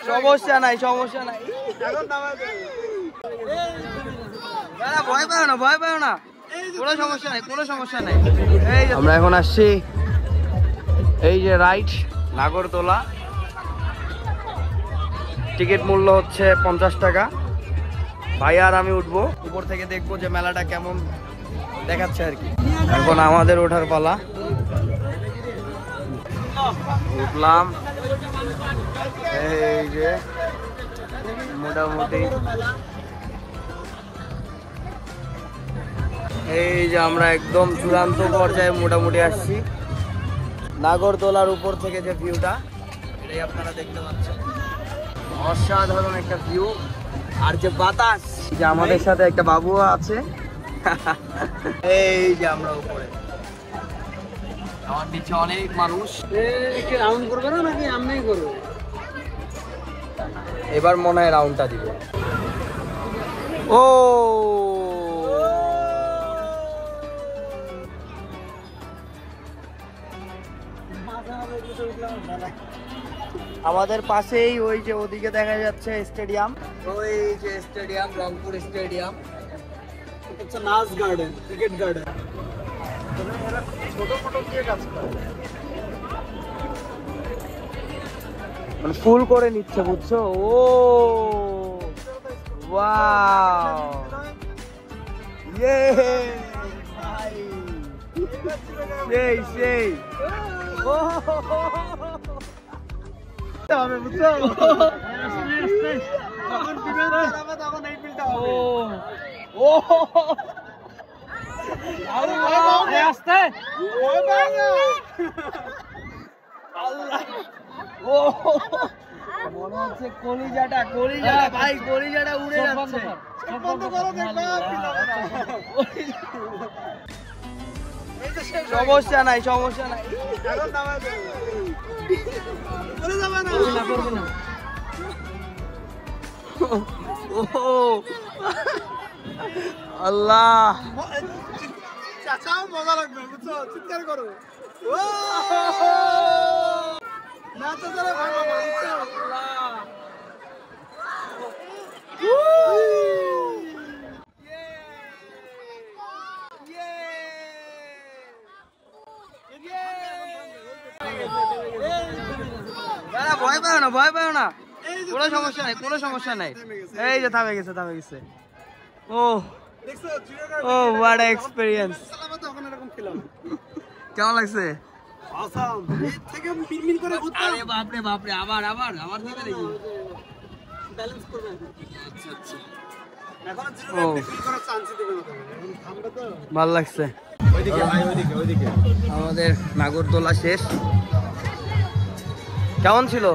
সমস্যা নাই, সমস্যা নাই, ভয় পাও না, ভয় পাও না, কোনো সমস্যা নাই, কোনো সমস্যা নাই। আমরা এখন আসছি এই যে রাইড নাগরদোলা, টিকিট মূল্য হচ্ছে 50 টাকা। ভাই আর আমি উঠবো, উপর থেকে দেখবো যে মেলাটা কেমন দেখাচ্ছে আর কি। এখন আমাদের ওঠার পালা, উঠলাম। এই যে মোটামুটি এই যে আমরা একদম চূড়ান্ত পর্যায়ে মোটামুটি আসছি। নাগরদোলার উপর থেকে যে ভিউটা, এটাই আপনারা দেখতে পাচ্ছেন। অসাধারণ একটা ভিউ, আর যে বাতাস, যে আমাদের সাথে একটা বাবুও আছে। এই যে আমরা উপরে, আমার নিচে অনেক মানুষ। রাউন্ড করবে না নাকি আমরাই করবো? এবার মনে হয় রাউন্ডটা দিব। ও আমাদের পাশেই ওই যে ওদিকে দেখা যাচ্ছে স্টেডিয়াম, ওই যে স্টেডিয়াম, রংপুর স্টেডিয়াম। হচ্ছে নাচ গার্ডেন, ক্রিকেট গার্ডেন। ছোট ছোট দিয়ে কাজ করে, মানে ফুল করে নিচ্ছে, বুঝছো? ও ওয়াও, ইয়ে ভাই, সেই সেই। ও হবে, বুঝছো? তখন ফিমেল হবে, তখন এই ফিলটা হবে। ও আস্তে আল্লাহ, ও মনে হচ্ছে কলিজাটা, কলিজাটা ভাই, কলিজাটা উড়ে যাচ্ছে। বন্ধ করো, সমস্যা নাই, সমস্যা নাই, আল্লাহ, চাচাও মজা লাগবে, বুঝছো? চিৎকার করো। না তো চলো ভালো, বুঝছো? ভয় পাও না, ভয় পাও না, কোনো সমস্যা নাই, কোনো সমস্যা নাই। এই যে থামে গেছে, থামে গেছে। ও ও হোয়াট এক্সপেরিয়েন্স, কেমন লাগছে? অসাম, এর থেকে মিনমিন করে ঘুরতে। আরে বাপ রে বাপ রে, আবার আবার আবার দিবে নাকি? ব্যালেন্স করবে। আচ্ছা আচ্ছা, এখন জিরো ফিল করার চান্স দিবে না, এখন থামবে তো। ভালো লাগছে। ওইদিকে ভাই, ওইদিকে ওইদিকে। আমাদের নাগরদোলা শেষ, কেমন ছিল?